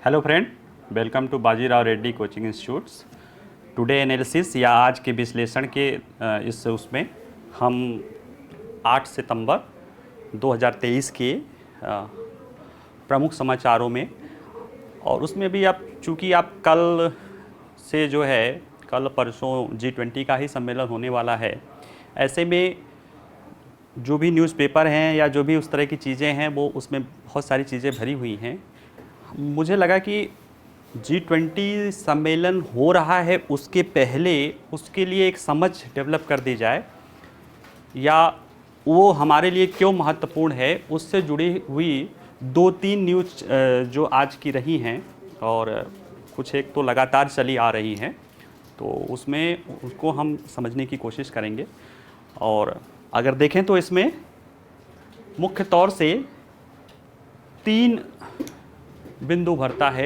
Hello friend, welcome to Bajirao Reddy coaching institutes. Today analysis या आज के विश्लेषण के इस उसमें हम 8 सितंबर 2023 के प्रमुख समाचारों में और उसमें भी आप चूँकि आप कल से जो है कल परसों G20 का ही सम्मेलन होने वाला है, ऐसे में जो भी न्यूज़पेपर हैं या जो भी उस तरह की चीज़ें हैं वो उसमें बहुत सारी चीज़ें भरी हुई हैं। मुझे लगा कि G20 सम्मेलन हो रहा है उसके पहले उसके लिए एक समझ डेवलप कर दी जाए या वो हमारे लिए क्यों महत्वपूर्ण है, उससे जुड़ी हुई 2-3 न्यूज़ जो आज की रही हैं और कुछ एक तो लगातार चली आ रही हैं, तो उसमें उसको हम समझने की कोशिश करेंगे। और अगर देखें तो इसमें मुख्य तौर से 3 बिंदु भरता है।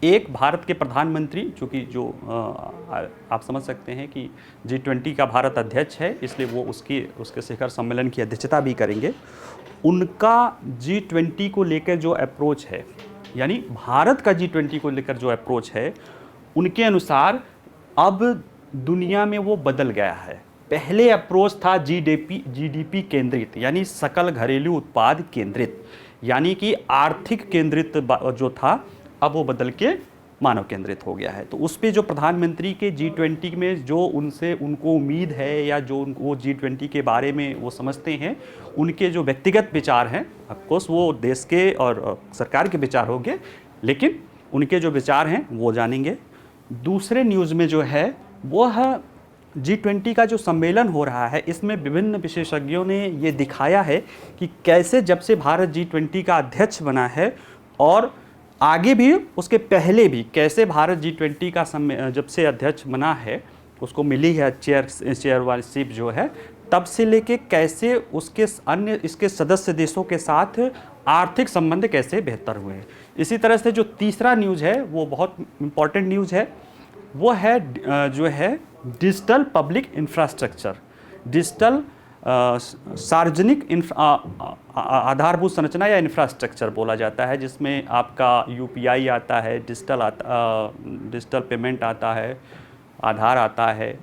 एक, भारत के प्रधानमंत्री, चूँकि जो आप समझ सकते हैं कि G20 का भारत अध्यक्ष है, इसलिए वो उसके शिखर सम्मेलन की अध्यक्षता भी करेंगे। उनका G20 को लेकर जो अप्रोच है, यानी भारत का G20 को लेकर जो अप्रोच है, उनके अनुसार अब दुनिया में वो बदल गया है। पहले अप्रोच था जीडीपी केंद्रित, यानी सकल घरेलू उत्पाद केंद्रित, यानी कि आर्थिक केंद्रित जो था, अब वो बदल के मानव केंद्रित हो गया है। तो उस पे जो प्रधानमंत्री के G20 में जो उनको उम्मीद है या जो वो G20 के बारे में वो समझते हैं, उनके जो व्यक्तिगत विचार हैं, ऑफकोर्स वो देश के और सरकार के विचार होंगे, लेकिन उनके जो विचार हैं वो जानेंगे। दूसरे न्यूज़ में जो है वो है G20 का जो सम्मेलन हो रहा है, इसमें विभिन्न विशेषज्ञों ने ये दिखाया है कि कैसे जब से भारत G20 का अध्यक्ष बना है और आगे भी उसके पहले भी कैसे भारत G20 का जब से अध्यक्ष बना है, उसको मिली है चेयरशिप जो है, तब से लेके कैसे उसके अन्य इसके सदस्य देशों के साथ आर्थिक संबंध कैसे बेहतर हुए हैं। इसी तरह से जो तीसरा न्यूज़ है वो बहुत इम्पॉर्टेंट न्यूज़ है, वो है जो है डिजिटल पब्लिक इंफ्रास्ट्रक्चर, डिजिटल सार्वजनिक आधारभूत संरचना या इंफ्रास्ट्रक्चर बोला जाता है, जिसमें आपका UPI आता है, डिजिटल पेमेंट आता है, आधार आता है,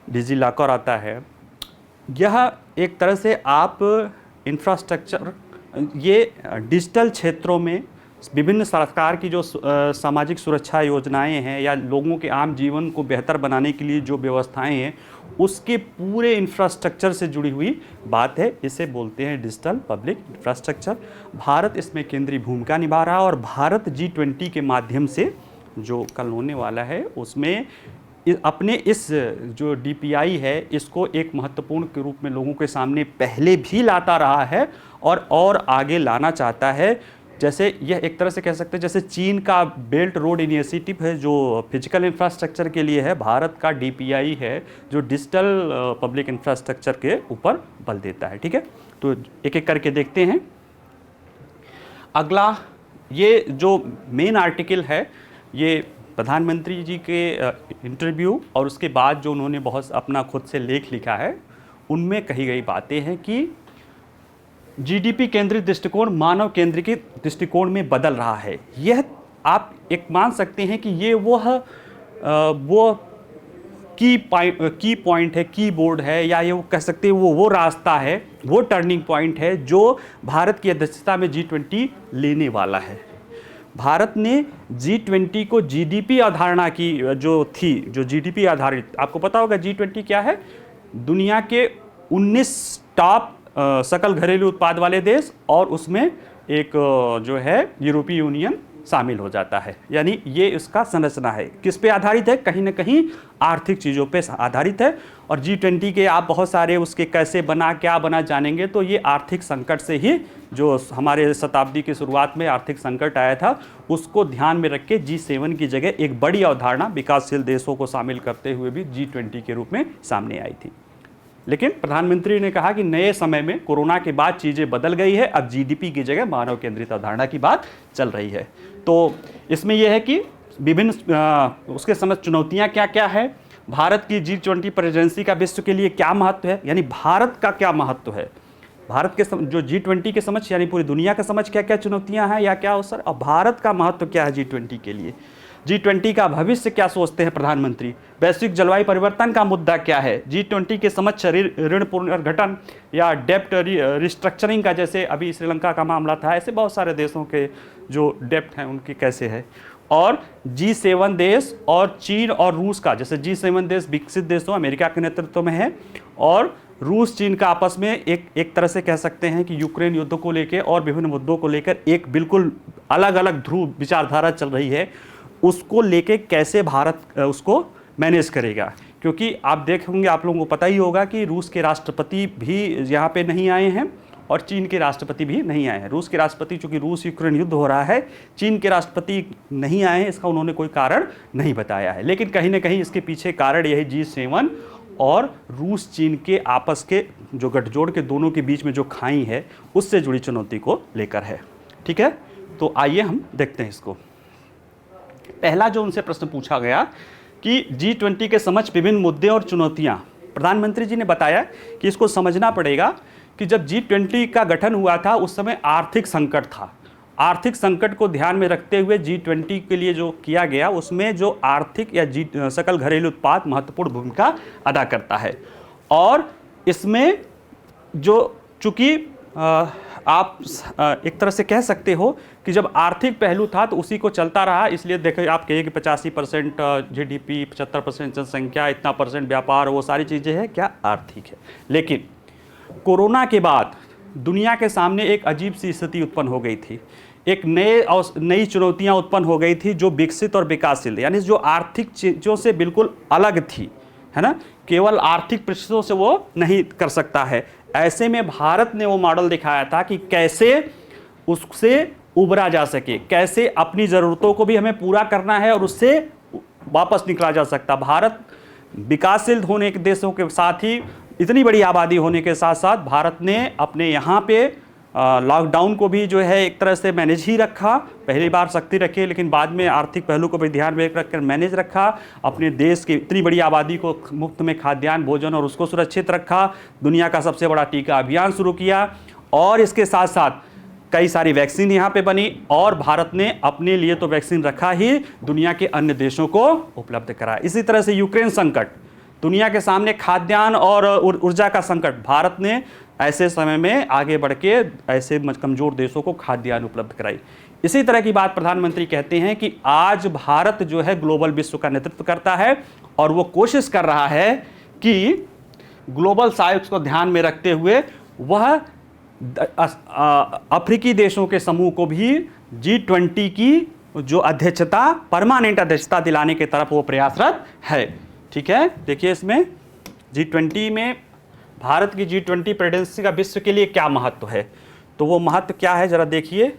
डिजी लॉकर आता है। यह एक तरह से आप इंफ्रास्ट्रक्चर, ये डिजिटल क्षेत्रों में विभिन्न सरकार की जो सामाजिक सुरक्षा योजनाएं हैं या लोगों के आम जीवन को बेहतर बनाने के लिए जो व्यवस्थाएं हैं, उसके पूरे इंफ्रास्ट्रक्चर से जुड़ी हुई बात है। इसे बोलते हैं डिजिटल पब्लिक इंफ्रास्ट्रक्चर। भारत इसमें केंद्रीय भूमिका निभा रहा है और भारत G20 के माध्यम से जो कल होने वाला है उसमें अपने इस जो DPI है इसको एक महत्वपूर्ण के रूप में लोगों के सामने पहले भी लाता रहा है और आगे लाना चाहता है। जैसे यह एक तरह से कह सकते हैं जैसे चीन का बेल्ट रोड इनिशिएटिव है जो फिजिकल इंफ्रास्ट्रक्चर के लिए है, भारत का DPI है जो डिजिटल पब्लिक इंफ्रास्ट्रक्चर के ऊपर बल देता है। ठीक है, तो एक एक करके देखते हैं। अगला, ये जो मेन आर्टिकल है ये प्रधानमंत्री जी के इंटरव्यू और उसके बाद जो उन्होंने बहुत अपना खुद से लेख लिखा है, उनमें कही गई बातें हैं कि GDP केंद्रित दृष्टिकोण मानव केंद्रित दृष्टिकोण में बदल रहा है। यह आप एक मान सकते हैं कि ये वो की पॉइंट है, की बोर्ड है, या ये वो कह सकते हैं वो रास्ता है, वो टर्निंग पॉइंट है जो भारत की अध्यक्षता में G20 लेने वाला है। भारत ने G20 को GDP अवधारणा की जो थी, जो GDP आधारित, आपको पता होगा G20 क्या है, दुनिया के 19 टॉप सकल घरेलू उत्पाद वाले देश और उसमें एक जो है यूरोपीय यूनियन शामिल हो जाता है। यानी ये इसका संरचना है, किस पे आधारित है, कहीं ना कहीं आर्थिक चीज़ों पे आधारित है। और G20 के आप बहुत सारे उसके कैसे बना, क्या बना जानेंगे, तो ये आर्थिक संकट से ही, जो हमारे शताब्दी की शुरुआत में आर्थिक संकट आया था, उसको ध्यान में रख के G7 की जगह एक बड़ी अवधारणा विकासशील देशों को शामिल करते हुए भी G20 के रूप में सामने आई थी। लेकिन प्रधानमंत्री ने कहा कि नए समय में कोरोना के बाद चीज़ें बदल गई है, अब GDP की जगह मानव केंद्रित अवधारणा की बात चल रही है। तो इसमें यह है कि विभिन्न उसके समझ चुनौतियां क्या क्या है, भारत की G20 प्रेसिडेंसी का विश्व के लिए क्या महत्व है, यानी भारत का क्या महत्व है, भारत के जो G20 के समझ यानी पूरी दुनिया का समझ क्या क्या चुनौतियां हैं या क्या अवसर, और भारत का महत्व क्या है G20 के लिए, G20 का भविष्य क्या सोचते हैं प्रधानमंत्री, वैश्विक जलवायु परिवर्तन का मुद्दा क्या है, G20 के समझ ऋण पुनर्गठन या डेप्ट रिस्ट्रक्चरिंग का, जैसे अभी श्रीलंका का मामला था, ऐसे बहुत सारे देशों के जो डेप्ट हैं उनके कैसे है, और G7 देश और चीन और रूस का, जैसे G7 देश विकसित देशों अमेरिका के नेतृत्व में है, और रूस चीन का आपस में एक तरह से कह सकते हैं कि यूक्रेन युद्ध को लेकर और विभिन्न मुद्दों को लेकर एक बिल्कुल अलग अलग ध्रुव विचारधारा चल रही है, उसको लेके कैसे भारत उसको मैनेज करेगा। क्योंकि आप देखेंगे, आप लोगों को पता ही होगा कि रूस के राष्ट्रपति भी यहाँ पे नहीं आए हैं और चीन के राष्ट्रपति भी नहीं आए हैं। रूस के राष्ट्रपति, चूंकि रूस यूक्रेन युद्ध हो रहा है, चीन के राष्ट्रपति नहीं आए हैं, इसका उन्होंने कोई कारण नहीं बताया है, लेकिन कहीं ना कहीं इसके पीछे कारण यही G7 और रूस चीन के आपस के जो गठजोड़ के दोनों के बीच में जो खाई है उससे जुड़ी चुनौती को लेकर है। ठीक है, तो आइए हम देखते हैं इसको। पहला जो उनसे प्रश्न पूछा गया कि G20 के समझ विभिन्न मुद्दे और चुनौतियां, प्रधानमंत्री जी ने बताया कि इसको समझना पड़ेगा कि जब G20 का गठन हुआ था उस समय आर्थिक संकट था। आर्थिक संकट को ध्यान में रखते हुए G20 के लिए जो किया गया उसमें जो आर्थिक या सकल घरेलू उत्पाद महत्वपूर्ण भूमिका अदा करता है, और इसमें जो चूंकि आप एक तरह से कह सकते हो कि जब आर्थिक पहलू था तो उसी को चलता रहा, इसलिए देखिए आप कहिए कि 85% GDP, 75% जनसंख्या, इतना परसेंट व्यापार, वो सारी चीज़ें हैं क्या आर्थिक है। लेकिन कोरोना के बाद दुनिया के सामने एक अजीब सी स्थिति उत्पन्न हो गई थी, एक नई चुनौतियां उत्पन्न हो गई थी जो विकसित और विकासशील, यानी जो आर्थिक चीज़ों से बिल्कुल अलग थी, है ना, केवल आर्थिक परिस्थितियों से वो नहीं कर सकता है। ऐसे में भारत ने वो मॉडल दिखाया था कि कैसे उससे उबरा जा सके, कैसे अपनी ज़रूरतों को भी हमें पूरा करना है और उससे वापस निकला जा सकता। भारत विकासशील होने के देशों के साथ ही इतनी बड़ी आबादी होने के साथ साथ भारत ने अपने यहाँ पे लॉकडाउन को भी जो है एक तरह से मैनेज ही रखा, पहली बार सख्ती रखी लेकिन बाद में आर्थिक पहलू को भी ध्यान में रखकर मैनेज रखा, अपने देश की इतनी बड़ी आबादी को मुफ्त में खाद्यान्न भोजन और उसको सुरक्षित रखा, दुनिया का सबसे बड़ा टीका अभियान शुरू किया, और इसके साथ साथ कई सारी वैक्सीन यहाँ पे बनी, और भारत ने अपने लिए तो वैक्सीन रखा ही, दुनिया के अन्य देशों को उपलब्ध कराया। इसी तरह से यूक्रेन संकट, दुनिया के सामने खाद्यान्न और ऊर्जा का संकट, भारत ने ऐसे समय में आगे बढ़ के ऐसे कमज़ोर देशों को खाद्यान्न उपलब्ध कराई। इसी तरह की बात प्रधानमंत्री कहते हैं कि आज भारत जो है ग्लोबल विश्व का नेतृत्व करता है और वो कोशिश कर रहा है कि ग्लोबल साउथ को ध्यान में रखते हुए वह अफ्रीकी देशों के समूह को भी G20 की जो अध्यक्षता, परमानेंट अध्यक्षता दिलाने की तरफ वो प्रयासरत है। ठीक है, देखिए इसमें G20 में भारत की G20 प्रेसिडेंसी का विश्व के लिए क्या महत्व है, तो वो महत्व क्या है जरा देखिए।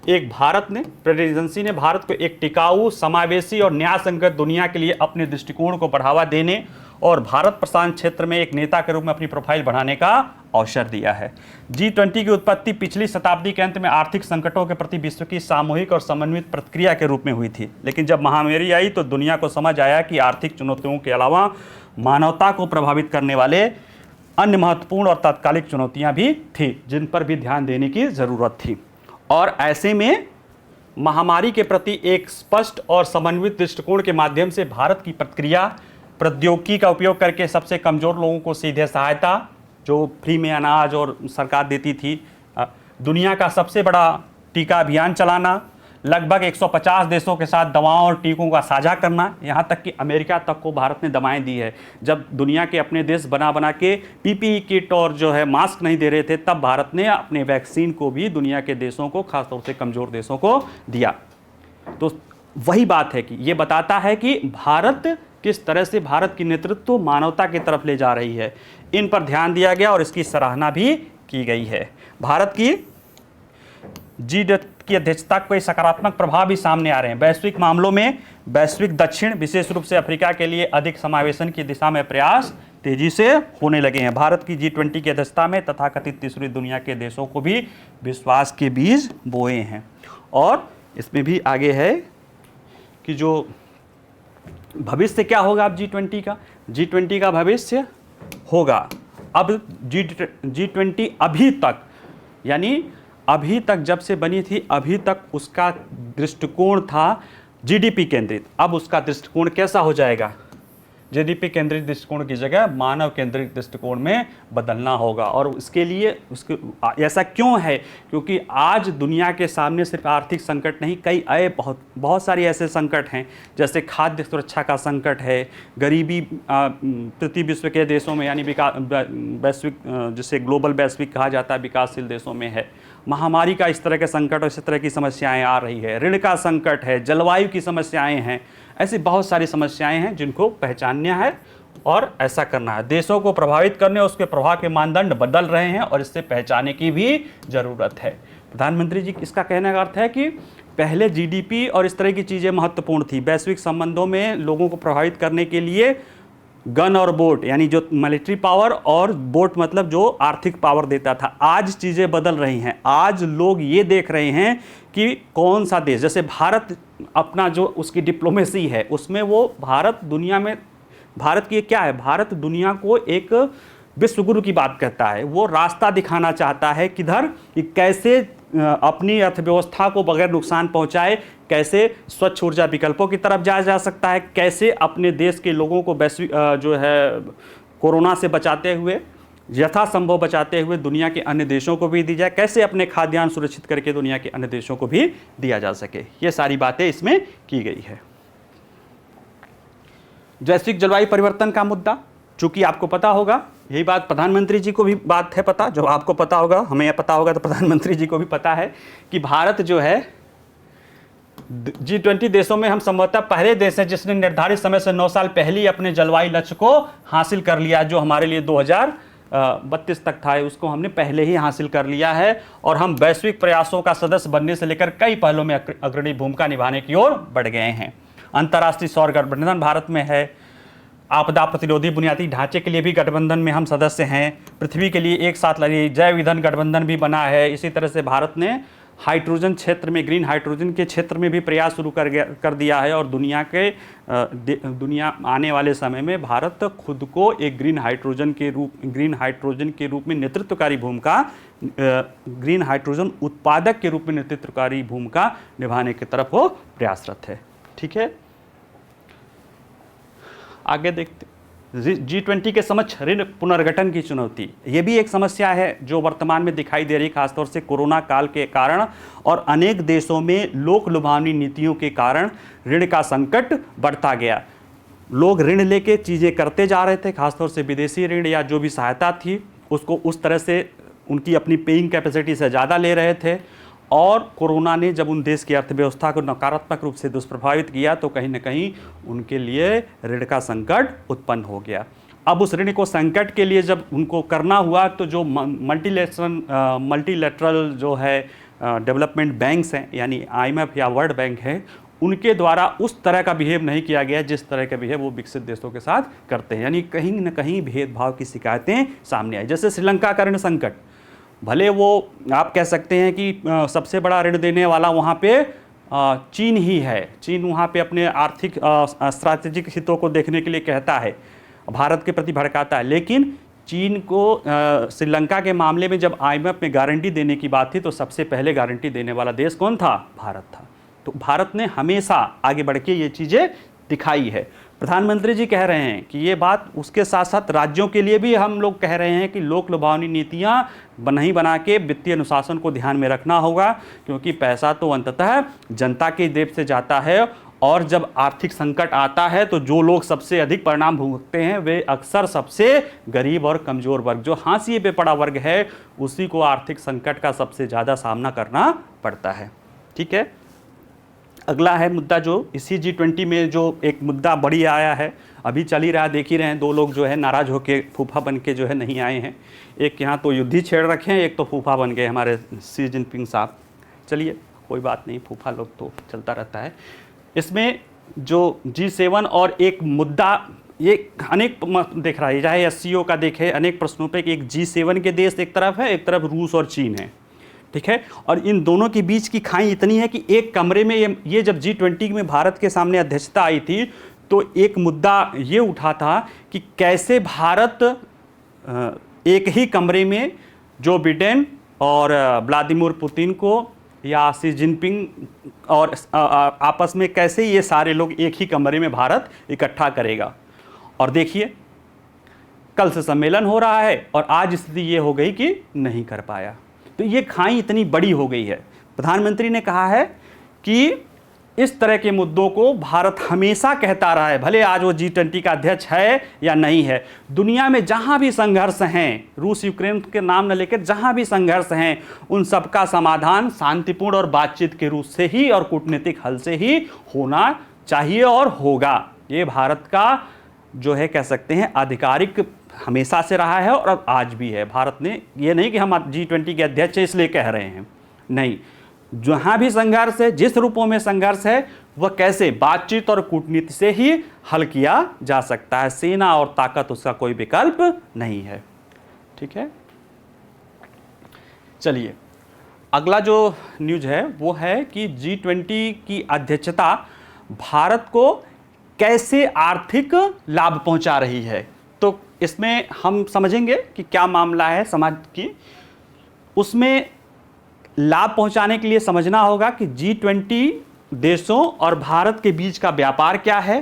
एक, भारत ने प्रेसिडेंसी ने भारत को एक टिकाऊ, समावेशी और न्याय संगत दुनिया के लिए अपने दृष्टिकोण को बढ़ावा देने और भारत प्रशांत क्षेत्र में एक नेता के रूप में अपनी प्रोफाइल बढ़ाने का अवसर दिया है। G20 की उत्पत्ति पिछली शताब्दी के अंत में आर्थिक संकटों के प्रति विश्व की सामूहिक और समन्वित प्रतिक्रिया के रूप में हुई थी, लेकिन जब महामारी आई तो दुनिया को समझ आया कि आर्थिक चुनौतियों के अलावा मानवता को प्रभावित करने वाले अन्य महत्वपूर्ण और तात्कालिक चुनौतियां भी थी जिन पर भी ध्यान देने की ज़रूरत थी। और ऐसे में महामारी के प्रति एक स्पष्ट और समन्वित दृष्टिकोण के माध्यम से भारत की प्रतिक्रिया, प्रौद्योगिकी का उपयोग करके सबसे कमज़ोर लोगों को सीधे सहायता, जो फ्री में अनाज और सरकार देती थी, दुनिया का सबसे बड़ा टीका अभियान चलाना, लगभग 150 देशों के साथ दवाओं और टीकों का साझा करना, यहाँ तक कि अमेरिका तक को भारत ने दवाएं दी है। जब दुनिया के अपने देश बना के PPE किट और जो है मास्क नहीं दे रहे थे, तब भारत ने अपने वैक्सीन को भी दुनिया के देशों को, खासतौर से कमज़ोर देशों को दिया। तो वही बात है कि ये बताता है कि भारत किस तरह से भारत की नेतृत्व मानवता की तरफ ले जा रही है। इन पर ध्यान दिया गया और इसकी सराहना भी की गई है। भारत की G20 की अध्यक्षता के सकारात्मक प्रभाव भी सामने आ रहे हैं। वैश्विक मामलों में वैश्विक दक्षिण, विशेष रूप से अफ्रीका के लिए अधिक समावेशन की दिशा में प्रयास तेजी से होने लगे हैं। भारत की G20 की अध्यक्षता में तथाकथित तीसरी दुनिया के देशों को भी विश्वास के बीज बोए हैं। और इसमें भी आगे है कि जो भविष्य क्या होगा अब G20 का, G20 का भविष्य होगा अब G20 अभी तक, यानी अभी तक जब से बनी थी अभी तक उसका दृष्टिकोण था जीडीपी केंद्रित। अब उसका दृष्टिकोण कैसा हो जाएगा? जीडीपी केंद्रित दृष्टिकोण की जगह मानव केंद्रित दृष्टिकोण में बदलना होगा। और इसके लिए ऐसा क्यों है? क्योंकि आज दुनिया के सामने सिर्फ आर्थिक संकट नहीं, कई बहुत सारे ऐसे संकट हैं, जैसे खाद्य सुरक्षा का संकट है, गरीबी तृतीय विश्व के देशों में यानी वैश्विक, जिसे ग्लोबल वैश्विक कहा जाता है, विकासशील देशों में है, महामारी का इस तरह के संकट और इस तरह की समस्याएं आ रही है, ऋण का संकट है, जलवायु की समस्याएं हैं, ऐसी बहुत सारी समस्याएं हैं जिनको पहचानना है और ऐसा करना है। देशों को प्रभावित करने, उसके प्रभाव के मानदंड बदल रहे हैं और इससे पहचाने की भी ज़रूरत है। प्रधानमंत्री जी इसका कहने का अर्थ है कि पहले जीडीपी और इस तरह की चीज़ें महत्वपूर्ण थी, वैश्विक संबंधों में लोगों को प्रभावित करने के लिए गन और बोट, यानी जो मिलिट्री पावर, और बोट मतलब जो आर्थिक पावर देता था। आज चीज़ें बदल रही हैं। आज लोग ये देख रहे हैं कि कौन सा देश, जैसे भारत अपना जो उसकी डिप्लोमेसी है उसमें वो भारत दुनिया में, भारत की क्या है, भारत दुनिया को एक विश्वगुरु की बात कहता है। वो रास्ता दिखाना चाहता है किधर, कि कैसे अपनी अर्थव्यवस्था को बगैर नुकसान पहुंचाए कैसे स्वच्छ ऊर्जा विकल्पों की तरफ जाया जा सकता है, कैसे अपने देश के लोगों को वैश्विक जो है कोरोना से बचाते हुए, यथासंभव बचाते हुए दुनिया के अन्य देशों को भी दी जाए, कैसे अपने खाद्यान्न सुरक्षित करके दुनिया के अन्य देशों को भी दिया जा सके। ये सारी बातें इसमें की गई है। वैश्विक जलवायु परिवर्तन का मुद्दा, चूंकि आपको पता होगा, यही बात प्रधानमंत्री जी को भी बात है पता, जो आपको पता होगा, हमें पता होगा, तो प्रधानमंत्री जी को भी पता है कि भारत जो है G20 देशों में हम संभवतः पहले देश हैं जिसने निर्धारित समय से 9 साल पहले ही अपने जलवायु लक्ष्य को हासिल कर लिया। जो हमारे लिए 2032 तक था, उसको हमने पहले ही हासिल कर लिया है और हम वैश्विक प्रयासों का सदस्य बनने से लेकर कई पहलों में अग्रणी भूमिका निभाने की ओर बढ़ गए हैं। अंतर्राष्ट्रीय सौर गठबंधन भारत में है, आपदा प्रतिरोधी बुनियादी ढांचे के लिए भी गठबंधन में हम सदस्य हैं, पृथ्वी के लिए एक साथ लड़ी जैव ईंधन गठबंधन भी बना है। इसी तरह से भारत ने हाइड्रोजन क्षेत्र में, ग्रीन हाइड्रोजन के क्षेत्र में भी प्रयास शुरू कर दिया है और दुनिया आने वाले समय में भारत खुद को एक ग्रीन हाइड्रोजन के रूप में नेतृत्वकारी भूमिका, ग्रीन हाइड्रोजन उत्पादक के रूप में नेतृत्वकारी भूमिका निभाने की तरफ वो प्रयासरत है। ठीक है, आगे देखते। G20 के समक्ष ऋण पुनर्गठन की चुनौती, ये भी एक समस्या है जो वर्तमान में दिखाई दे रही, खासतौर से कोरोना काल के कारण और अनेक देशों में लोक लुभावनी नीतियों के कारण ऋण का संकट बढ़ता गया। लोग ऋण लेके चीज़ें करते जा रहे थे, खासतौर से विदेशी ऋण या जो भी सहायता थी उसको उस तरह से उनकी अपनी पेइंग कैपेसिटी से ज़्यादा ले रहे थे और कोरोना ने जब उन देश की अर्थव्यवस्था को नकारात्मक रूप से दुष्प्रभावित किया तो कहीं न कहीं उनके लिए ऋण का संकट उत्पन्न हो गया। अब उस ऋण को संकट के लिए जब उनको करना हुआ तो जो मल्टीलेटरल जो है डेवलपमेंट बैंक्स हैं, यानी IMF या वर्ल्ड बैंक है, उनके द्वारा उस तरह का बिहेव नहीं किया गया जिस तरह का बिहेव वो विकसित देशों के साथ करते हैं। यानी कहीं न कहीं भेदभाव की शिकायतें सामने आई। जैसे श्रीलंका का ऋण संकट, भले वो आप कह सकते हैं कि सबसे बड़ा ऋण देने वाला वहाँ पे चीन ही है, चीन वहाँ पे अपने आर्थिक स्ट्रैटेजिक हितों को देखने के लिए कहता है, भारत के प्रति भड़काता है, लेकिन चीन को श्रीलंका के मामले में जब IMF में गारंटी देने की बात थी तो सबसे पहले गारंटी देने वाला देश कौन था? भारत था। तो भारत ने हमेशा आगे बढ़ के ये चीज़ें दिखाई है। प्रधानमंत्री जी कह रहे हैं कि ये बात, उसके साथ साथ राज्यों के लिए भी हम लोग कह रहे हैं कि लोक लुभावनी नीतियाँ नहीं बना के वित्तीय अनुशासन को ध्यान में रखना होगा, क्योंकि पैसा तो अंततः जनता के जेब से जाता है और जब आर्थिक संकट आता है तो जो लोग सबसे अधिक परिणाम भुगतते हैं वे अक्सर सबसे गरीब और कमज़ोर वर्ग, जो हाशिए पे पड़ा वर्ग है, उसी को आर्थिक संकट का सबसे ज़्यादा सामना करना पड़ता है। ठीक है, अगला है मुद्दा जो इसी G20 में जो एक मुद्दा बड़ी आया है, अभी चल ही रहा, देख ही रहे हैं, 2 लोग जो है नाराज़ होकर फूफा बन के जो है नहीं आए हैं। एक यहाँ तो युद्ध ही छेड़ रखे हैं, एक तो फूफा बन गए हमारे शी जिनपिंग साहब। चलिए कोई बात नहीं, फूफा लोग तो चलता रहता है। इसमें जो G7 और एक मुद्दा ये अनेक देख रहा है, चाहे SCO का देखे, अनेक प्रश्नों पे, एक G7 के देश एक तरफ है, एक तरफ रूस और चीन है। ठीक है, और इन दोनों के बीच की खाई इतनी है कि एक कमरे में ये जब G20 में भारत के सामने अध्यक्षता आई थी तो एक मुद्दा ये उठा था कि कैसे भारत एक ही कमरे में जो बिडेन और व्लादिमीर पुतिन को या शी जिनपिंग और आपस में कैसे ये सारे लोग एक ही कमरे में भारत इकट्ठा करेगा। और देखिए कल से सम्मेलन हो रहा है और आज स्थिति ये हो गई कि नहीं कर पाया। तो ये खाई इतनी बड़ी हो गई है। प्रधानमंत्री ने कहा है कि इस तरह के मुद्दों को भारत हमेशा कहता रहा है, भले आज वो G20 का अध्यक्ष है या नहीं है। दुनिया में जहां भी संघर्ष हैं, रूस यूक्रेन के नाम न लेकर जहां भी संघर्ष हैं, उन सबका समाधान शांतिपूर्ण और बातचीत के रूप से ही और कूटनीतिक हल से ही होना चाहिए और होगा। ये भारत का जो है कह सकते हैं आधिकारिक हमेशा से रहा है और अब आज भी है। भारत ने ये नहीं कि हम G20 के अध्यक्ष इसलिए कह रहे हैं, नहीं, जहाँ भी संघर्ष है, जिस रूपों में संघर्ष है, वह कैसे बातचीत और कूटनीति से ही हल किया जा सकता है। सेना और ताकत उसका कोई विकल्प नहीं है। ठीक है, चलिए अगला जो न्यूज है वो है कि G20 की अध्यक्षता भारत को कैसे आर्थिक लाभ पहुंचा रही है। तो इसमें हम समझेंगे कि क्या मामला है समाज की। उसमें लाभ पहुंचाने के लिए समझना होगा कि G20 देशों और भारत के बीच का व्यापार क्या है,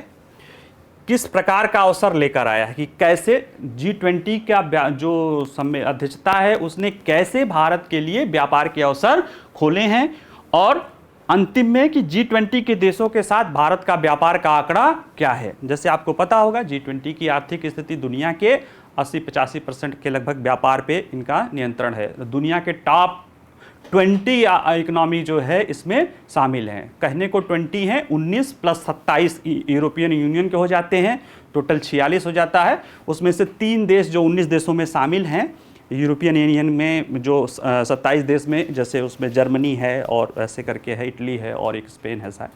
किस प्रकार का अवसर लेकर आया है, कि कैसे G20 का जो अध्यक्षता है उसने कैसे भारत के लिए व्यापार के अवसर खोले हैं, और अंतिम में कि G20 के देशों के साथ भारत का व्यापार का आंकड़ा क्या है। जैसे आपको पता होगा G20 की आर्थिक स्थिति दुनिया के 80-85% के लगभग व्यापार पे इनका नियंत्रण है। दुनिया के टॉप 20 इकोनॉमी जो है इसमें शामिल हैं। कहने को 20 हैं, 19 + 27 यूरोपियन यूनियन के हो जाते हैं, टोटल 46 हो जाता है। उसमें से 3 देश जो 19 देशों में शामिल हैं, यूरोपियन यूनियन में जो 27 देश में, जैसे उसमें जर्मनी है और ऐसे करके है, इटली है और एक स्पेन है शायद,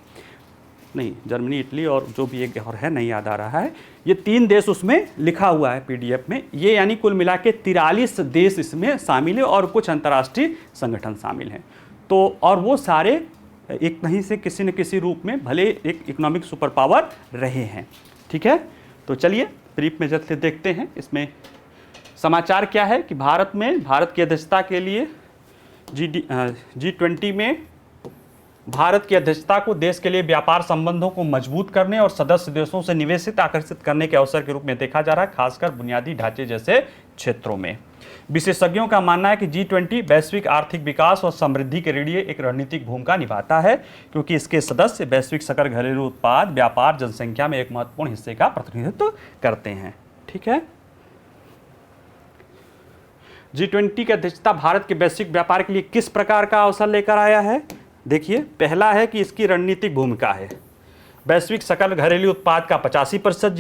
नहीं जर्मनी इटली और जो भी एक और है नहीं याद आ रहा है, ये 3 देश उसमें लिखा हुआ है PDF में। ये यानी कुल मिला के 43 देश इसमें शामिल है और कुछ अंतर्राष्ट्रीय संगठन शामिल हैं। तो और वो सारे एक नहीं से किसी न किसी रूप में भले एक इकोनॉमिक सुपर पावर रहे हैं। ठीक है, तो चलिए ब्रीफ में जल्द देखते हैं इसमें समाचार क्या है कि भारत की अध्यक्षता के लिए G20 में भारत की अध्यक्षता को देश के लिए व्यापार संबंधों को मजबूत करने और सदस्य देशों से निवेश आकर्षित करने के अवसर के रूप में देखा जा रहा है, खासकर बुनियादी ढांचे जैसे क्षेत्रों में। विशेषज्ञों का मानना है कि G20 वैश्विक आर्थिक विकास और समृद्धि के लिए एक रणनीतिक भूमिका निभाता है, क्योंकि इसके सदस्य वैश्विक सकल घरेलू उत्पाद, व्यापार, जनसंख्या में एक महत्वपूर्ण हिस्से का प्रतिनिधित्व करते हैं। ठीक है, G20 की अध्यक्षता भारत के वैश्विक व्यापार के लिए किस प्रकार का अवसर लेकर आया है। देखिए, पहला है कि इसकी रणनीतिक भूमिका है। वैश्विक सकल घरेलू उत्पाद का 85%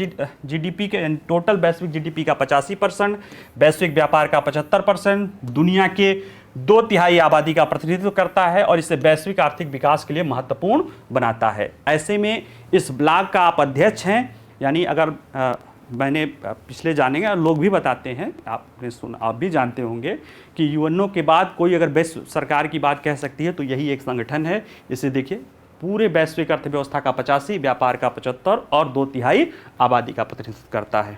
GDP के, टोटल वैश्विक GDP का 85%, वैश्विक व्यापार का 75%, दुनिया के 2/3 आबादी का प्रतिनिधित्व करता है और इसे वैश्विक आर्थिक विकास के लिए महत्वपूर्ण बनाता है। ऐसे में इस ब्लॉक का आप अध्यक्ष हैं, यानी अगर मैंने पिछले जानेंगे, लोग भी बताते हैं, आपने सुना, आप भी जानते होंगे कि UNO के बाद कोई अगर वैश्विक सरकार की बात कह सकती है तो यही एक संगठन है। इसे देखिए, पूरे वैश्विक अर्थव्यवस्था का 85, व्यापार का 75 और 2/3 आबादी का प्रतिनिधित्व करता है।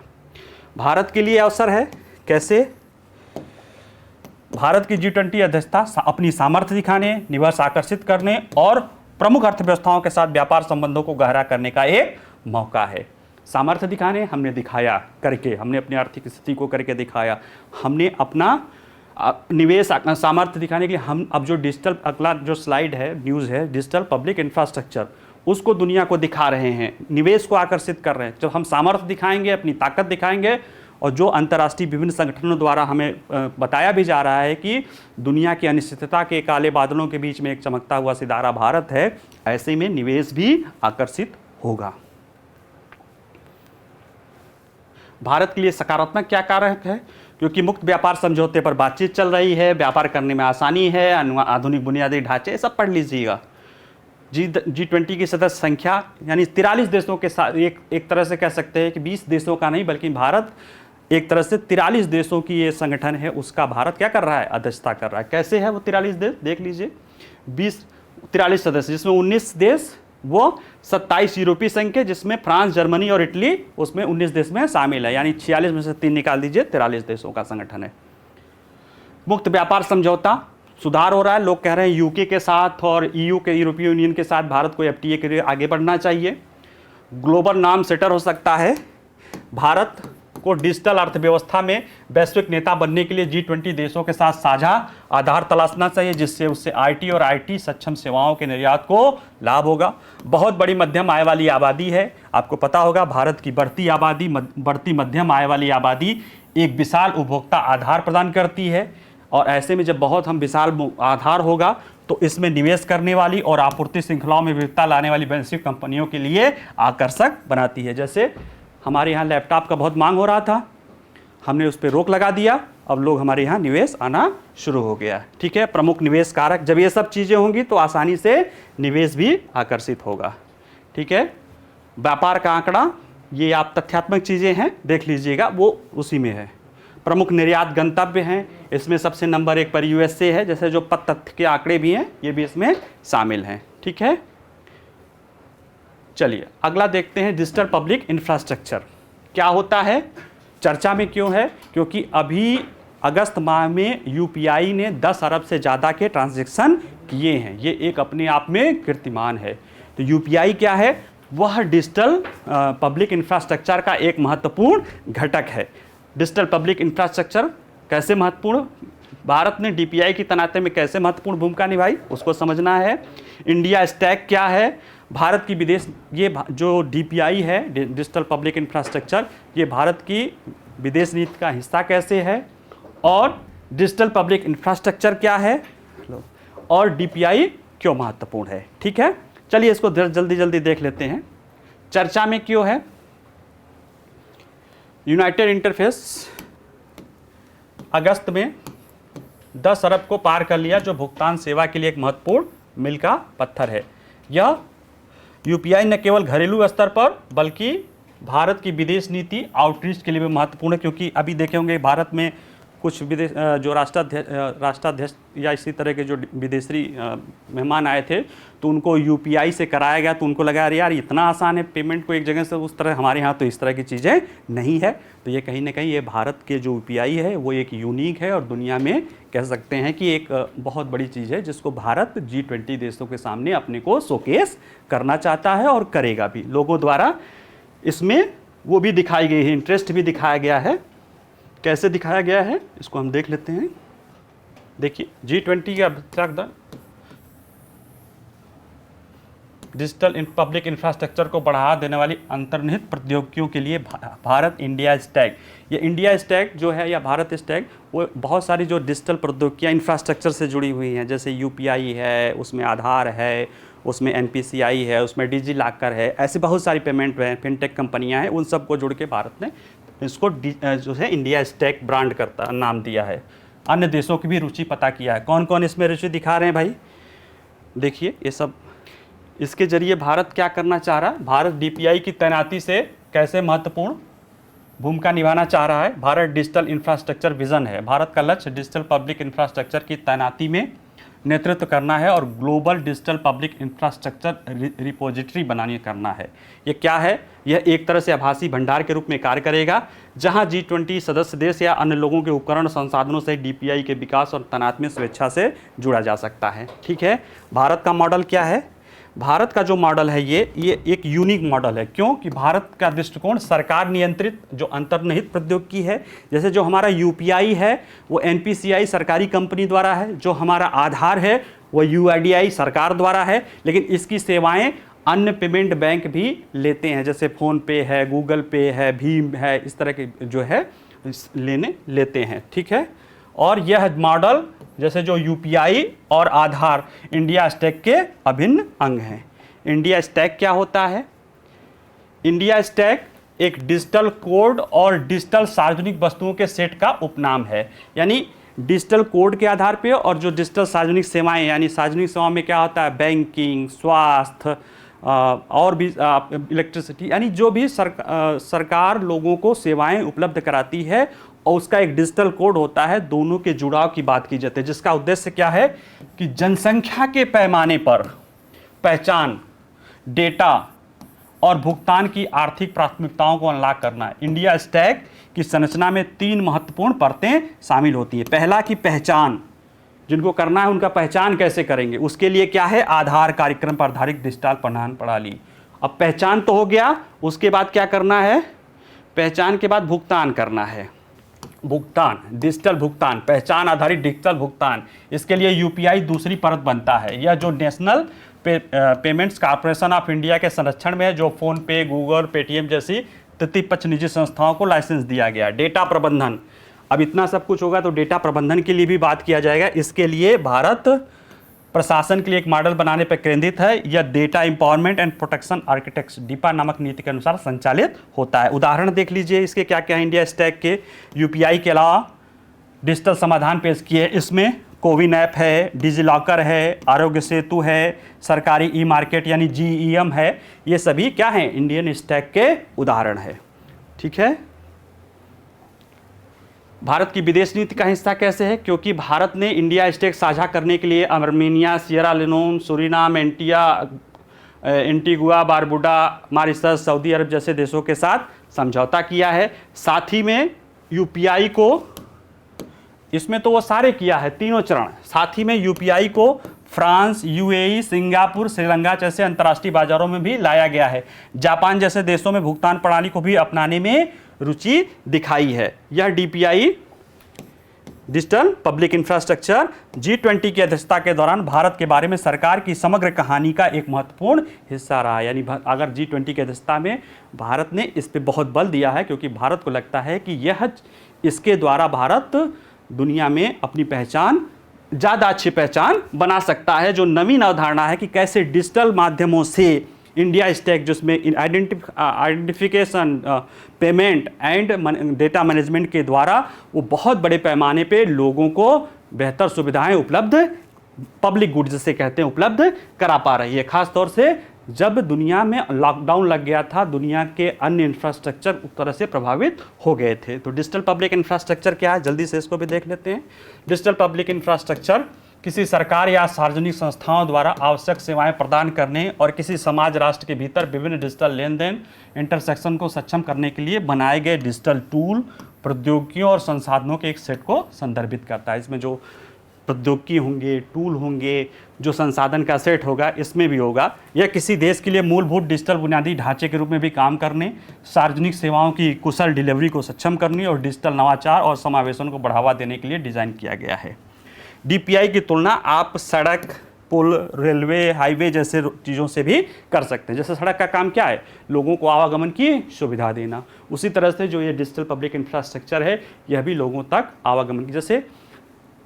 भारत के लिए अवसर है, कैसे? भारत की G20 अध्यक्षता अपनी सामर्थ्य दिखाने, निवेश आकर्षित करने और प्रमुख अर्थव्यवस्थाओं के साथ व्यापार संबंधों को गहरा करने का एक मौका है। सामर्थ्य दिखाने हमने दिखाया करके, हमने अपनी आर्थिक स्थिति को करके दिखाया, हमने अपना निवेश सामर्थ्य दिखाने के लिए हम अब जो डिजिटल, अगला जो स्लाइड है न्यूज़ है, डिजिटल पब्लिक इंफ्रास्ट्रक्चर, उसको दुनिया को दिखा रहे हैं, निवेश को आकर्षित कर रहे हैं। जब हम सामर्थ्य दिखाएंगे, अपनी ताकत दिखाएंगे, और जो अंतर्राष्ट्रीय विभिन्न संगठनों द्वारा हमें बताया भी जा रहा है कि दुनिया की अनिश्चितता के काले बादलों के बीच में एक चमकता हुआ सितारा भारत है, ऐसे में निवेश भी आकर्षित होगा। भारत के लिए सकारात्मक क्या कारक है? क्योंकि मुक्त व्यापार समझौते पर बातचीत चल रही है, व्यापार करने में आसानी है, आधुनिक बुनियादी ढांचे, सब पढ़ लीजिएगा। G20 की सदस्य संख्या यानी 43 देशों के साथ, एक तरह से कह सकते हैं कि 20 देशों का नहीं, बल्कि भारत एक तरह से 43 देशों की ये संगठन है, उसका भारत क्या कर रहा है? अध्यक्षता कर रहा है। कैसे है वो 43 देश? देख लीजिए, 43 सदस्य, जिसमें 19 देश, वो 27 यूरोपीय संघ के, जिसमें फ्रांस, जर्मनी और इटली उसमें 19 देश में शामिल है, यानी 46 में से 3 निकाल दीजिए, 43 देशों का संगठन है। मुक्त व्यापार समझौता सुधार हो रहा है, लोग कह रहे हैं यूके के साथ और ईयू के यूरोपीय यूनियन के साथ भारत को एफटीए के लिए आगे बढ़ना चाहिए। ग्लोबल नाम सेटर हो सकता है, भारत को डिजिटल अर्थव्यवस्था में वैश्विक नेता बनने के लिए G20 देशों के साथ साझा आधार तलाशना चाहिए, जिससे उससे आईटी और आईटी सक्षम सेवाओं के निर्यात को लाभ होगा। बहुत बड़ी मध्यम आय वाली आबादी है, आपको पता होगा भारत की बढ़ती मध्यम आय वाली आबादी एक विशाल उपभोक्ता आधार प्रदान करती है, और ऐसे में जब बहुत हम विशाल आधार होगा तो इसमें निवेश करने वाली और आपूर्ति श्रृंखलाओं में विविधता लाने वाली वैश्विक कंपनियों के लिए आकर्षक बनाती है। जैसे हमारे यहाँ लैपटॉप का बहुत मांग हो रहा था, हमने उस पर रोक लगा दिया, अब लोग हमारे यहाँ निवेश आना शुरू हो गया। ठीक है, प्रमुख निवेश कारक, जब ये सब चीज़ें होंगी तो आसानी से निवेश भी आकर्षित होगा। ठीक है, व्यापार का आंकड़ा, ये आप तथ्यात्मक चीज़ें हैं, देख लीजिएगा, वो उसी में है। प्रमुख निर्यात गंतव्य हैं, इसमें सबसे नंबर 1 पर यूएसए है, जैसे जो तथ्य के आंकड़े भी हैं ये भी इसमें शामिल हैं। ठीक है, चलिए अगला देखते हैं, डिजिटल पब्लिक इंफ्रास्ट्रक्चर क्या होता है, चर्चा में क्यों है, क्योंकि अभी अगस्त माह में यूपीआई ने 10 अरब से ज़्यादा के ट्रांजैक्शन किए हैं, ये एक अपने आप में कीर्तिमान है। तो यूपीआई क्या है, वह डिजिटल पब्लिक इंफ्रास्ट्रक्चर का एक महत्वपूर्ण घटक है। डिजिटल पब्लिक इंफ्रास्ट्रक्चर कैसे महत्वपूर्ण, भारत ने डीपीआई की तैनाती में कैसे महत्वपूर्ण भूमिका निभाई, उसको समझना है। इंडिया स्टैक क्या है, भारत की विदेश, ये जो डीपीआई है डिजिटल पब्लिक इंफ्रास्ट्रक्चर, ये भारत की विदेश नीति का हिस्सा कैसे है, और डिजिटल पब्लिक इंफ्रास्ट्रक्चर क्या है, और डीपीआई क्यों महत्वपूर्ण है। ठीक है, चलिए इसको जल्दी जल्दी देख लेते हैं। चर्चा में क्यों है, यूनाइटेड इंटरफेस अगस्त में 10 अरब को पार कर लिया, जो भुगतान सेवा के लिए एक महत्वपूर्ण मील का पत्थर है। यह यूपीआई न केवल घरेलू स्तर पर बल्कि भारत की विदेश नीति आउटरीच के लिए भी महत्वपूर्ण है, क्योंकि अभी देखे होंगे भारत में कुछ विदेश जो राष्ट्राध्यक्ष या इसी तरह के जो विदेशी मेहमान आए थे, तो उनको यूपीआई से कराया गया, तो उनको लगा यार इतना आसान है पेमेंट को एक जगह से उस तरह, हमारे यहाँ तो इस तरह की चीज़ें नहीं है। तो ये कहीं ना कहीं ये भारत के जो यूपीआई है वो एक यूनिक है, और दुनिया में कह सकते हैं कि एक बहुत बड़ी चीज़ है, जिसको भारत G20 देशों के सामने अपने को शोकेस करना चाहता है और करेगा भी। लोगों द्वारा इसमें वो भी दिखाई गई है, इंटरेस्ट भी दिखाया गया है। कैसे दिखाया गया है इसको हम देख लेते हैं। देखिए G20 का डिजिटल पब्लिक इंफ्रास्ट्रक्चर को बढ़ावा देने वाली अंतर्निहित प्रौद्योगिकियों के लिए भारत इंडिया स्टैक, ये इंडिया स्टैक जो है या भारत स्टैक, वो बहुत सारी जो डिजिटल प्रौद्योगिकियाँ इंफ्रास्ट्रक्चर से जुड़ी हुई हैं, जैसे यूपीआई है, उसमें आधार है, उसमें एनपीसीआई है, उसमें डिजी लॉकर है, ऐसी बहुत सारी पेमेंट फिनटेक कंपनियां हैं, उन सबको जोड़ के भारत ने इसको जो है इंडिया स्टैक ब्रांड करता नाम दिया है। अन्य देशों की भी रुचि पता किया है, कौन कौन इसमें रुचि दिखा रहे हैं भाई, देखिए ये सब। इसके जरिए भारत क्या करना चाह रहा है, भारत डीपीआई की तैनाती से कैसे महत्वपूर्ण भूमिका निभाना चाह रहा है। भारत डिजिटल इंफ्रास्ट्रक्चर विजन है, भारत का लक्ष्य डिजिटल पब्लिक इंफ्रास्ट्रक्चर की तैनाती में नेतृत्व करना है और global digital public infrastructure repository बनाने करना है। ये क्या है, यह एक तरह से आभासी भंडार के रूप में कार्य करेगा, जहां G20 सदस्य देश या अन्य लोगों के उपकरण संसाधनों से डीपीआई के विकास और तैनाती में स्वेच्छा से जुड़ा जा सकता है। ठीक है, भारत का मॉडल क्या है, भारत का जो मॉडल है ये एक यूनिक मॉडल है। क्यों कि भारत का दृष्टिकोण सरकार नियंत्रित जो अंतर्निहित प्रौद्योगिकी है, जैसे जो हमारा यूपीआई है वो एनपीसीआई सरकारी कंपनी द्वारा है, जो हमारा आधार है वो यूआईडीआई सरकार द्वारा है, लेकिन इसकी सेवाएं अन्य पेमेंट बैंक भी लेते हैं, जैसे फ़ोन पे है, गूगल पे है, भीम है, इस तरह के जो है लेते हैं। ठीक है, और यह मॉडल जैसे जो यूपीआई और आधार इंडिया स्टैक के अभिन्न अंग हैं। इंडिया स्टैक क्या होता है, इंडिया स्टैक एक डिजिटल कोड और डिजिटल सार्वजनिक वस्तुओं के सेट का उपनाम है। यानी डिजिटल कोड के आधार पे और जो डिजिटल सार्वजनिक सेवाएं, यानी सार्वजनिक सेवाओं में क्या होता है, बैंकिंग, स्वास्थ्य और भी इलेक्ट्रिसिटी, यानी जो भी सरकार लोगों को सेवाएं उपलब्ध कराती है और उसका एक डिजिटल कोड होता है, दोनों के जुड़ाव की बात की जाती है, जिसका उद्देश्य क्या है कि जनसंख्या के पैमाने पर पहचान, डेटा और भुगतान की आर्थिक प्राथमिकताओं को अनलॉक करना है। इंडिया स्टैक की संरचना में 3 महत्वपूर्ण परतें शामिल होती हैं। पहला की पहचान, जिनको करना है उनका पहचान कैसे करेंगे, उसके लिए क्या है, आधार कार्यक्रम पर आधारित डिजिटल प्रमाण प्रणाली। अब पहचान तो हो गया, उसके बाद क्या करना है, पहचान के बाद भुगतान करना है। भुगतान, डिजिटल भुगतान, पहचान आधारित डिजिटल भुगतान, इसके लिए यूपीआई दूसरी परत बनता है। यह जो national payments corporation of India के संरक्षण में है, जो फोन पे, गूगल, पेटीएम जैसी तृतीय पक्ष निजी संस्थाओं को लाइसेंस दिया गया। डेटा प्रबंधन, अब इतना सब कुछ होगा तो डेटा प्रबंधन के लिए भी बात किया जाएगा। इसके लिए भारत प्रशासन के लिए एक मॉडल बनाने पर केंद्रित है। यह data empowerment and protection architects DEPA नामक नीति के अनुसार संचालित होता है। उदाहरण देख लीजिए इसके क्या क्या है। इंडिया स्टैक के यूपीआई के अलावा डिजिटल समाधान पेश किए। इसमें कोविन ऐप है, डिजिलॉकर है, आरोग्य सेतु है, सरकारी ई मार्केट यानी जीईएम है। ये सभी क्या हैं, इंडियन स्टैक के उदाहरण है। ठीक है। भारत की विदेश नीति का हिस्सा कैसे है, क्योंकि भारत ने इंडिया स्टैक साझा करने के लिए Armenia, Sierra Leone, Suriname, Antigua, Barbuda, Mauritius, Saudi Arab जैसे देशों के साथ समझौता किया है। साथ ही में यूपीआई को, इसमें तो वो सारे किया है, तीनों चरण। साथ ही में यूपीआई को फ्रांस, यूएई, सिंगापुर, श्रीलंका जैसे अंतर्राष्ट्रीय बाजारों में भी लाया गया है। जापान जैसे देशों में भुगतान प्रणाली को भी अपनाने में रुचि दिखाई है। यह DPI, digital public infrastructure, G20 की अध्यक्षता के दौरान भारत के बारे में सरकार की समग्र कहानी का एक महत्वपूर्ण हिस्सा रहा। यानी अगर G20 की अध्यक्षता में भारत ने इस पे बहुत बल दिया है, क्योंकि भारत को लगता है कि यह, इसके द्वारा भारत दुनिया में अपनी पहचान, ज़्यादा अच्छी पहचान बना सकता है। जो नवीन अवधारणा है कि कैसे डिजिटल माध्यमों से इंडिया स्टैक, जिसमें identification, payment and data management के द्वारा वो बहुत बड़े पैमाने पे लोगों को बेहतर सुविधाएं उपलब्ध, पब्लिक गुड जिसे कहते हैं, उपलब्ध करा पा रही है। खास तौर से जब दुनिया में लॉकडाउन लग गया था, दुनिया के अन्य इंफ्रास्ट्रक्चर उस तरह से प्रभावित हो गए थे। तो डिजिटल पब्लिक इंफ्रास्ट्रक्चर क्या है, जल्दी से इसको भी देख लेते हैं। डिजिटल पब्लिक इंफ्रास्ट्रक्चर किसी सरकार या सार्वजनिक संस्थाओं द्वारा आवश्यक सेवाएं प्रदान करने और किसी समाज राष्ट्र के भीतर विभिन्न डिजिटल लेन देन इंटरसेक्शन को सक्षम करने के लिए बनाए गए डिजिटल टूल, प्रौद्योगिकियों और संसाधनों के एक सेट को संदर्भित करता है। इसमें जो प्रौद्योगिकी होंगे, टूल होंगे, जो संसाधन का सेट होगा, इसमें भी होगा। यह किसी देश के लिए मूलभूत डिजिटल बुनियादी ढांचे के रूप में भी काम करने, सार्वजनिक सेवाओं की कुशल डिलीवरी को सक्षम करने और डिजिटल नवाचार और समावेशन को बढ़ावा देने के लिए डिज़ाइन किया गया है। डीपीआई की तुलना आप सड़क, पुल, रेलवे, हाईवे जैसे चीज़ों से भी कर सकते हैं। जैसे सड़क का काम क्या है, लोगों को आवागमन की सुविधा देना। उसी तरह से जो ये डिजिटल पब्लिक इंफ्रास्ट्रक्चर है, यह भी लोगों तक आवागमन की, जैसे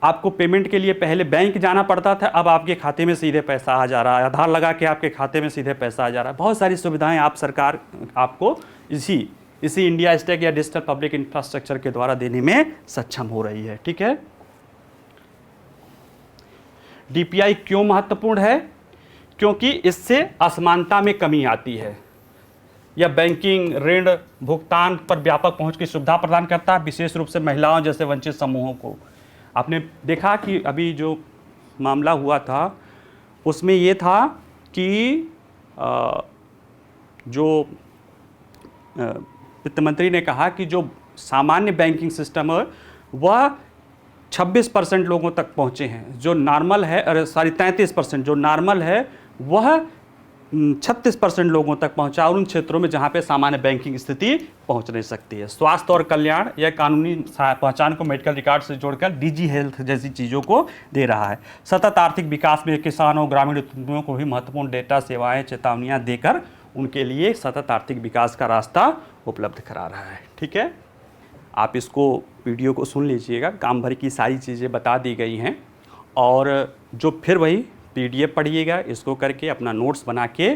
आपको पेमेंट के लिए पहले बैंक जाना पड़ता था, अब आपके खाते में सीधे पैसा आ जा रहा है। आधार लगा के आपके खाते में सीधे पैसा आ जा रहा है। बहुत सारी सुविधाएं आप सरकार आपको इसी इंडिया स्टैक या डिजिटल पब्लिक इंफ्रास्ट्रक्चर के द्वारा देने में सक्षम हो रही है। ठीक है। डीपीआई क्यों महत्वपूर्ण है, क्योंकि इससे असमानता में कमी आती है। यह बैंकिंग, ऋण, भुगतान पर व्यापक पहुंच की सुविधा प्रदान करता है, विशेष रूप से महिलाओं जैसे वंचित समूहों को। आपने देखा कि अभी जो मामला हुआ था उसमें ये था कि जो वित्त मंत्री ने कहा कि जो सामान्य बैंकिंग सिस्टम है वह 26% लोगों तक पहुंचे हैं। जो नॉर्मल है, 33%, जो नॉर्मल है वह 36% लोगों तक पहुंचा, और उन क्षेत्रों में जहां पे सामान्य बैंकिंग स्थिति पहुंच नहीं सकती है। स्वास्थ्य और कल्याण, यह कानूनी पहचान को मेडिकल रिकॉर्ड से जोड़कर डिजी हेल्थ जैसी चीज़ों को दे रहा है। सतत आर्थिक विकास में किसानों, ग्रामीण उद्यमियों को भी महत्वपूर्ण डेटा, सेवाएं, चेतावनियाँ देकर उनके लिए सतत आर्थिक विकास का रास्ता उपलब्ध करा रहा है। ठीक है। आप इसको वीडियो को सुन लीजिएगा, काम भर की सारी चीज़ें बता दी गई हैं। और जो फिर वही PDF पढ़िएगा, इसको करके अपना नोट्स बना के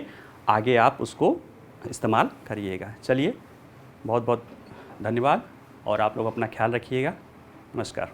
आगे आप उसको इस्तेमाल करिएगा। चलिए, बहुत बहुत धन्यवाद और आप लोग अपना ख्याल रखिएगा। नमस्कार।